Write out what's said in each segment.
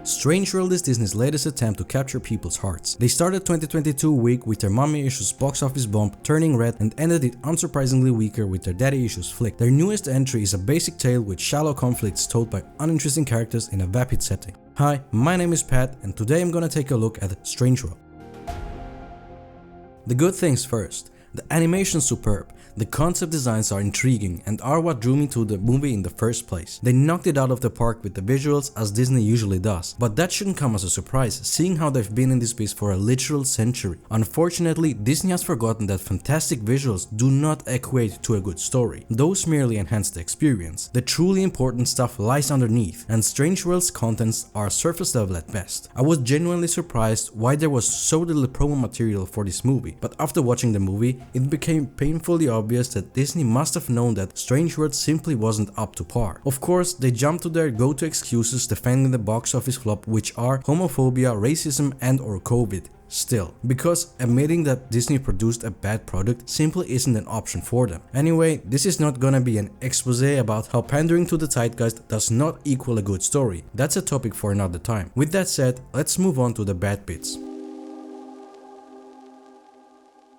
Strange World is Disney's latest attempt to capture people's hearts. They started 2022 weak with their mommy issues box office bomb turning red and ended it unsurprisingly weaker with their daddy issues flick. Their newest entry is a basic tale with shallow conflicts told by uninteresting characters in a vapid setting. Hi, my name is Pat and today I'm gonna take a look at Strange World. The good things first. The animation is superb, the concept designs are intriguing and are what drew me to the movie in the first place. They knocked it out of the park with the visuals as Disney usually does, but that shouldn't come as a surprise seeing how they've been in this biz for a literal century. Unfortunately, Disney has forgotten that fantastic visuals do not equate to a good story. Those merely enhance the experience. The truly important stuff lies underneath, and Strange World's contents are surface level at best. I was genuinely surprised why there was so little promo material for this movie, but after watching the movie, it became painfully obvious that Disney must have known that Strange World simply wasn't up to par. Of course, they jumped to their go-to excuses defending the box office flop, which are homophobia, racism and/or COVID. Still, because admitting that Disney produced a bad product simply isn't an option for them. Anyway, this is not gonna be an expose about how pandering to the zeitgeist does not equal a good story. That's a topic for another time. With that said, let's move on to the bad bits.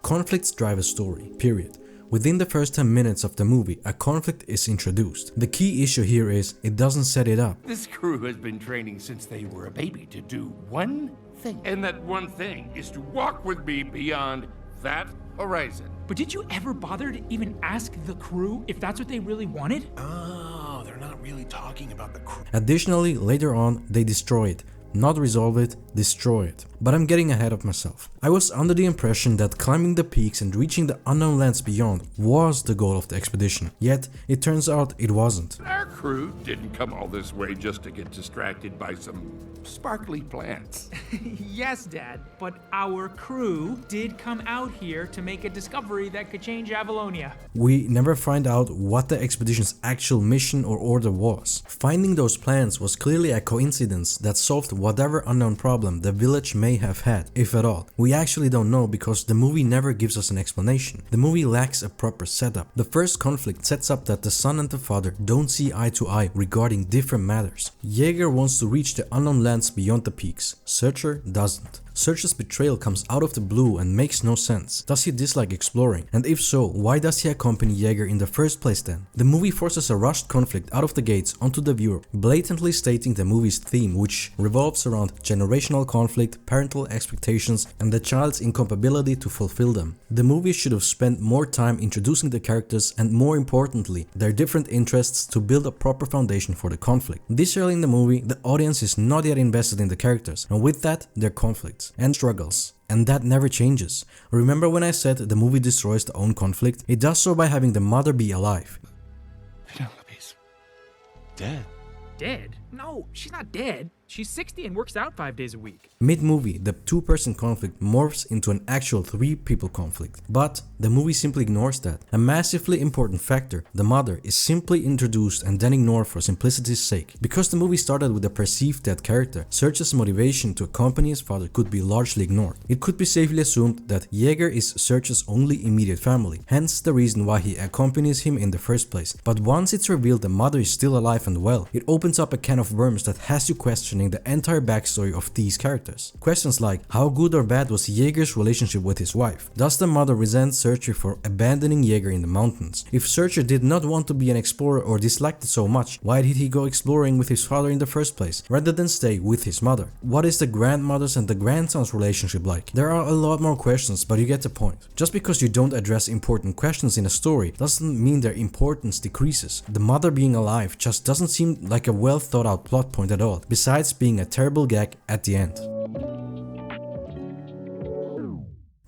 Conflicts drive a story, period. Within the first 10 minutes of the movie, a conflict is introduced. The key issue here is it doesn't set it up. This crew has been training since they were a baby to do one thing. And that one thing is to walk with me beyond that horizon. But did you ever bother to even ask the crew if that's what they really wanted? Oh, they're not really talking about the crew. Additionally, later on, they destroy it. Not resolve it, destroy it. But I'm getting ahead of myself. I was under the impression that climbing the peaks and reaching the unknown lands beyond was the goal of the expedition. Yet, it turns out it wasn't. Our crew didn't come all this way just to get distracted by some sparkly plants. Yes, Dad, but our crew did come out here to make a discovery that could change Avalonia. We never find out what the expedition's actual mission or order was. Finding those plants was clearly a coincidence that solved whatever unknown problem the village may have had, if at all. We actually don't know because the movie never gives us an explanation. The movie lacks a proper setup. The first conflict sets up that the son and the father don't see eye to eye regarding different matters. Jaeger wants to reach the unknown lands beyond the peaks. Searcher doesn't. Searcher's betrayal comes out of the blue and makes no sense. Does he dislike exploring? And if so, why does he accompany Jaeger in the first place then? The movie forces a rushed conflict out of the gates onto the viewer, blatantly stating the movie's theme, which revolves around generational conflict, parental expectations, and the child's incapability to fulfill them. The movie should have spent more time introducing the characters and, more importantly, their different interests to build a proper foundation for the conflict. This early in the movie, the audience is not yet invested in the characters, and with that, their conflicts and struggles. And that never changes. Remember when I said the movie destroys the own conflict? It does so by having the mother be alive. Penelope's dead. Dead? No, she's not dead. She's 60 and works out 5 days a week. Mid-movie, the two-person conflict morphs into an actual three-people conflict. But the movie simply ignores that. A massively important factor, the mother, is simply introduced and then ignored for simplicity's sake. Because the movie started with a perceived dead character, Search's motivation to accompany his father could be largely ignored. It could be safely assumed that Jaeger is Search's only immediate family, hence the reason why he accompanies him in the first place. But once it's revealed the mother is still alive and well, it opens up a can of worms that has you questioning the entire backstory of these characters. Questions like, how good or bad was Jaeger's relationship with his wife? Does the mother resent Searcher for abandoning Jaeger in the mountains? If Searcher did not want to be an explorer or disliked it so much, why did he go exploring with his father in the first place, rather than stay with his mother? What is the grandmother's and the grandson's relationship like? There are a lot more questions, but you get the point. Just because you don't address important questions in a story doesn't mean their importance decreases. The mother being alive just doesn't seem like a well thought out plot point at all, besides being a terrible gag at the end.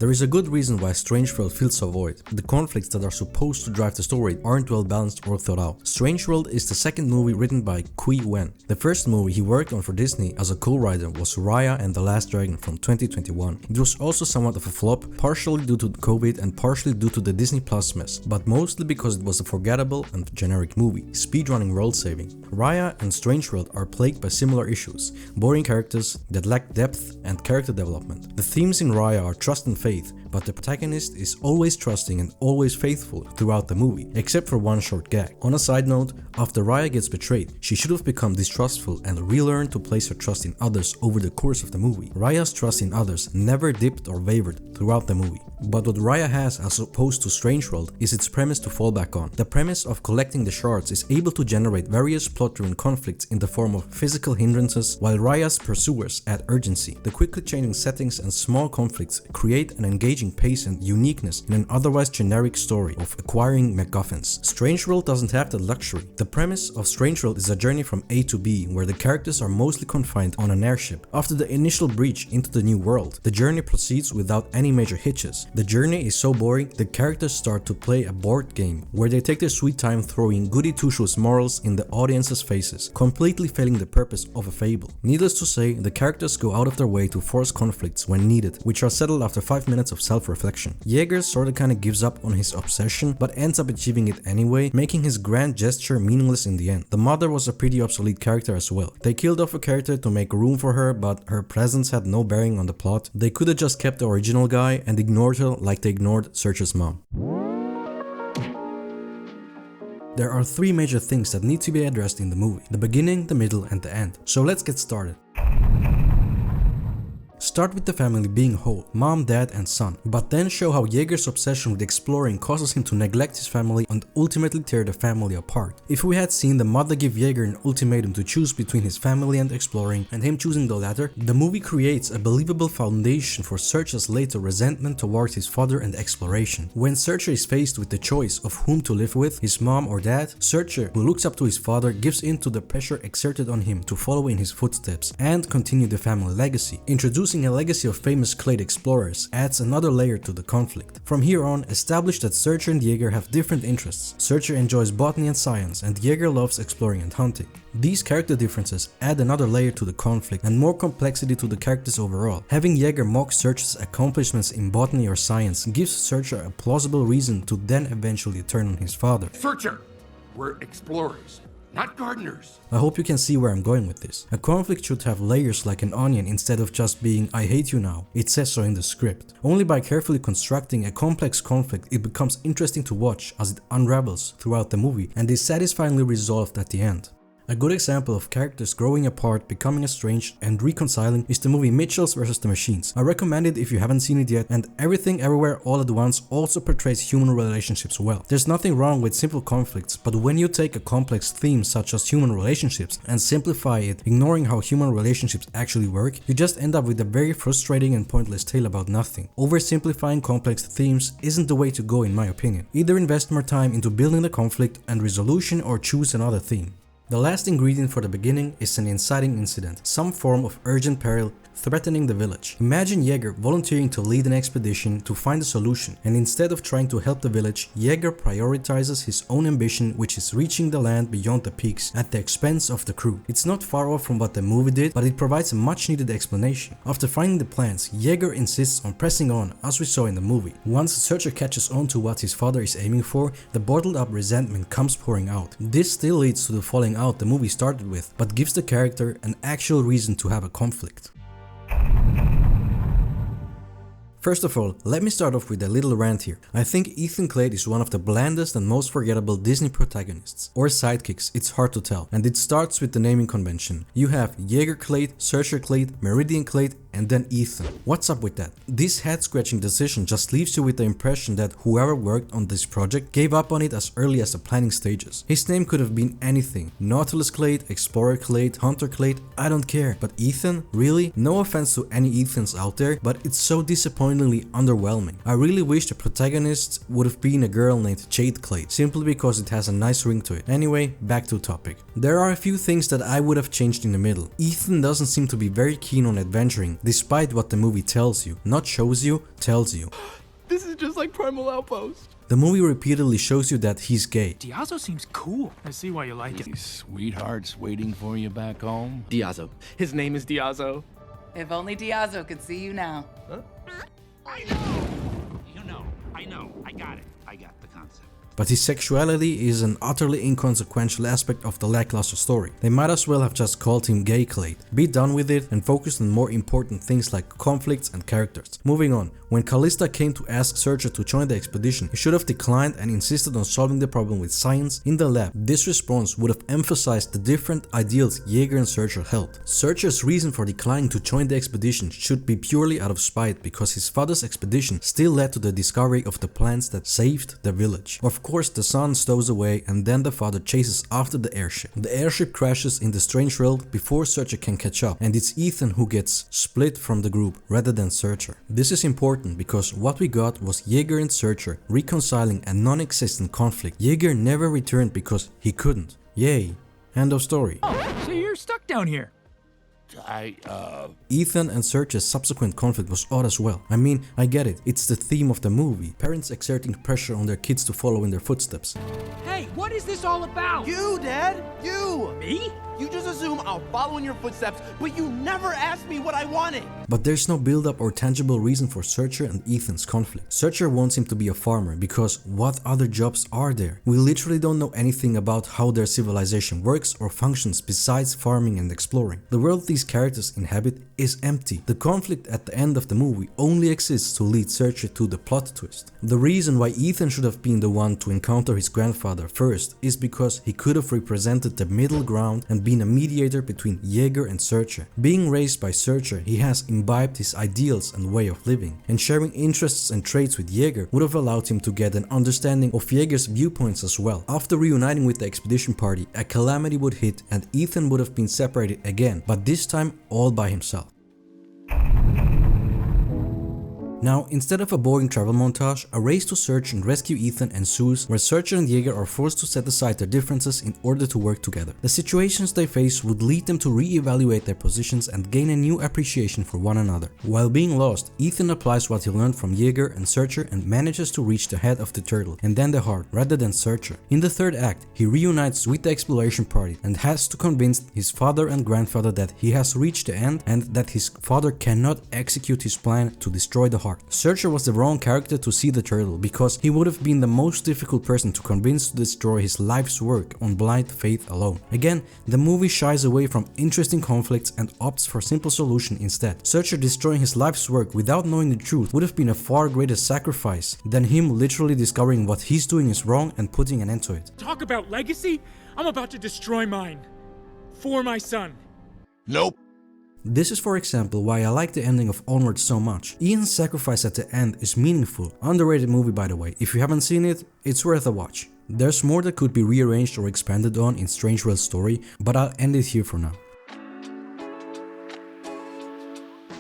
There is a good reason why Strange World feels so void. The conflicts that are supposed to drive the story aren't well balanced or thought out. Strange World is the second movie written by Qui Nguyen. The first movie he worked on for Disney as a co-writer was Raya and the Last Dragon from 2021. It was also somewhat of a flop, partially due to COVID and partially due to the Disney Plus mess, but mostly because it was a forgettable and generic movie, speedrunning world saving. Raya and Strange World are plagued by similar issues, boring characters that lack depth and character development. The themes in Raya are trust and faith, but the protagonist is always trusting and always faithful throughout the movie, except for one short gag. On a side note, after Raya gets betrayed, she should have become distrustful and relearned to place her trust in others over the course of the movie. Raya's trust in others never dipped or wavered throughout the movie. But what Raya has as opposed to Strange World is its premise to fall back on. The premise of collecting the shards is able to generate various plot-driven conflicts in the form of physical hindrances, while Raya's pursuers add urgency. The quickly changing settings and small conflicts create an engaging pace and uniqueness in an otherwise generic story of acquiring MacGuffins. Strange World doesn't have that luxury. The premise of Strange World is a journey from A to B, where the characters are mostly confined on an airship. After the initial breach into the new world, the journey proceeds without any major hitches. The journey is so boring, the characters start to play a board game, where they take their sweet time throwing goody two-shoes morals in the audience's faces, completely failing the purpose of a fable. Needless to say, the characters go out of their way to force conflicts when needed, which are settled after 5 minutes of self-reflection. Jaeger sorta kinda gives up on his obsession, but ends up achieving it anyway, making his grand gesture meaningless in the end. The mother was a pretty obsolete character as well. They killed off a character to make room for her, but her presence had no bearing on the plot. They could have just kept the original guy and ignored her like they ignored Searcher's mom. There are 3 major things that need to be addressed in the movie: the beginning, the middle, and the end. So let's get started. Start with the family being whole, mom, dad, and son, but then show how Jaeger's obsession with exploring causes him to neglect his family and ultimately tear the family apart. If we had seen the mother give Jaeger an ultimatum to choose between his family and exploring, and him choosing the latter, the movie creates a believable foundation for Searcher's later resentment towards his father and exploration. When Searcher is faced with the choice of whom to live with, his mom or dad, Searcher, who looks up to his father, gives in to the pressure exerted on him to follow in his footsteps and continue the family legacy. Introducing a legacy of famous clade explorers adds another layer to the conflict. From here on, establish that Searcher and Jaeger have different interests. Searcher enjoys botany and science, and Jaeger loves exploring and hunting. These character differences add another layer to the conflict and more complexity to the characters overall. Having Jaeger mock Searcher's accomplishments in botany or science gives Searcher a plausible reason to then eventually turn on his father. Searcher! We're explorers, not gardeners. I hope you can see where I'm going with this. A conflict should have layers like an onion instead of just being "I hate you now." It says so in the script. Only by carefully constructing a complex conflict it becomes interesting to watch as it unravels throughout the movie and is satisfyingly resolved at the end. A good example of characters growing apart, becoming estranged, and reconciling is the movie Mitchells vs. the Machines. I recommend it if you haven't seen it yet, and Everything Everywhere All at Once also portrays human relationships well. There's nothing wrong with simple conflicts, but when you take a complex theme such as human relationships and simplify it, ignoring how human relationships actually work, you just end up with a very frustrating and pointless tale about nothing. Oversimplifying complex themes isn't the way to go in my opinion. Either invest more time into building the conflict and resolution or choose another theme. The last ingredient for the beginning is an inciting incident, some form of urgent peril threatening the village. Imagine Jaeger volunteering to lead an expedition to find a solution, and instead of trying to help the village, Jaeger prioritizes his own ambition, which is reaching the land beyond the peaks at the expense of the crew. It's not far off from what the movie did, but it provides a much needed explanation. After finding the plans, Jaeger insists on pressing on, as we saw in the movie. Once Searcher catches on to what his father is aiming for, the bottled up resentment comes pouring out. This still leads to the falling out the movie started with, but gives the character an actual reason to have a conflict. First of all, let me start off with a little rant here. I think Ethan Clade is one of the blandest and most forgettable Disney protagonists, or sidekicks, it's hard to tell, and it starts with the naming convention. You have Jaeger Clade, Searcher Clade, Meridian Clade, and then Ethan. What's up with that? This head-scratching decision just leaves you with the impression that whoever worked on this project gave up on it as early as the planning stages. His name could have been anything. Nautilus Clade, Explorer Clade, Hunter Clade, I don't care. But Ethan? Really? No offense to any Ethans out there, but it's so disappointingly underwhelming. I really wish the protagonist would have been a girl named Jade Clade, simply because it has a nice ring to it. Anyway, back to topic. There are a few things that I would have changed in the middle. Ethan doesn't seem to be very keen on adventuring, despite what the movie tells you. Not shows you, tells you. This is just like Primal Outpost. The movie repeatedly shows you that he's gay. Diazo seems cool. I see why you like it. These sweethearts waiting for you back home. Diazo. His name is Diazo. If only Diazo could see you now. Huh? I know! You know, I got it. I got the concept. But his sexuality is an utterly inconsequential aspect of the lackluster story. They might as well have just called him Gay Clade. Be done with it and focus on more important things like conflicts and characters. Moving on, when Callista came to ask Searcher to join the expedition, he should have declined and insisted on solving the problem with science in the lab. This response would have emphasized the different ideals Yeager and Searcher held. Searcher's reason for declining to join the expedition should be purely out of spite because his father's expedition still led to the discovery of the plants that saved the village. Of course, the son stows away and then the father chases after the airship. The airship crashes in the strange world before Searcher can catch up, and it's Ethan who gets split from the group rather than Searcher. This is important because what we got was Yeager and Searcher reconciling a non-existent conflict. Yeager never returned because he couldn't. Yay. End of story. Oh, so you're stuck down here. Ethan and Searcher's subsequent conflict was odd as well. I mean, I get it. It's the theme of the movie. Parents exerting pressure on their kids to follow in their footsteps. Hey, what is this all about? You, Dad! You! Me? You just assume I'll follow in your footsteps, but you never asked me what I wanted! But there's no build-up or tangible reason for Searcher and Ethan's conflict. Searcher wants him to be a farmer because what other jobs are there? We literally don't know anything about how their civilization works or functions besides farming and exploring. The world these characters inhabit is empty. The conflict at the end of the movie only exists to lead Searcher to the plot twist. The reason why Ethan should have been the one to encounter his grandfather first is because he could have represented the middle ground and been a mediator between Yeager and Searcher. Being raised by Searcher, he has imbibed his ideals and way of living, and sharing interests and traits with Yeager would have allowed him to get an understanding of Yeager's viewpoints as well. After reuniting with the expedition party, a calamity would hit and Ethan would have been separated again, but this time all by himself. Now, instead of a boring travel montage, a race to search and rescue Ethan ensues where Searcher and Yeager are forced to set aside their differences in order to work together. The situations they face would lead them to re-evaluate their positions and gain a new appreciation for one another. While being lost, Ethan applies what he learned from Yeager and Searcher and manages to reach the head of the turtle and then the heart rather than Searcher. In the third act, he reunites with the exploration party and has to convince his father and grandfather that he has reached the end and that his father cannot execute his plan to destroy the heart. Searcher was the wrong character to see the turtle because he would have been the most difficult person to convince to destroy his life's work on blind faith alone. Again, the movie shies away from interesting conflicts and opts for simple solution instead. Searcher destroying his life's work without knowing the truth would have been a far greater sacrifice than him literally discovering what he's doing is wrong and putting an end to it. Talk about legacy? I'm about to destroy mine. For my son. Nope. This is, for example, why I like the ending of Onward so much. Ian's sacrifice at the end is meaningful. Underrated movie, by the way. If you haven't seen it, it's worth a watch. There's more that could be rearranged or expanded on in Strange World's story, but I'll end it here for now.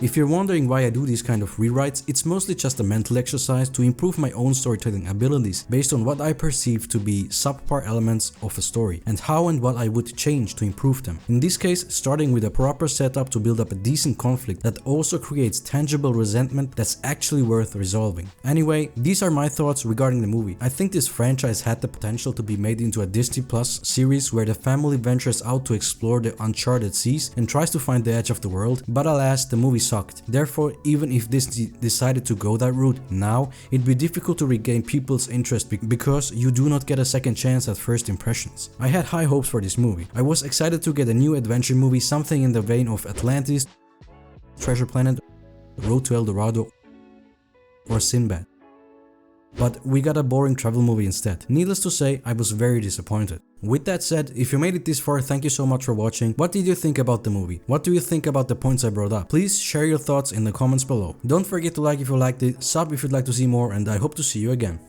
If you're wondering why I do these kind of rewrites, it's mostly just a mental exercise to improve my own storytelling abilities based on what I perceive to be subpar elements of a story and how and what I would change to improve them. In this case, starting with a proper setup to build up a decent conflict that also creates tangible resentment that's actually worth resolving. Anyway, these are my thoughts regarding the movie. I think this franchise had the potential to be made into a Disney Plus series where the family ventures out to explore the uncharted seas and tries to find the edge of the world, but alas, the movie sucked. Therefore, even if Disney decided to go that route now, it'd be difficult to regain people's interest because you do not get a second chance at first impressions. I had high hopes for this movie. I was excited to get a new adventure movie, something in the vein of Atlantis, Treasure Planet, Road to El Dorado, or Sinbad. But we got a boring travel movie instead. Needless to say, I was very disappointed. With that said, if you made it this far, thank you so much for watching. What did you think about the movie? What do you think about the points I brought up? Please share your thoughts in the comments below. Don't forget to like if you liked it, sub if you'd like to see more, and I hope to see you again.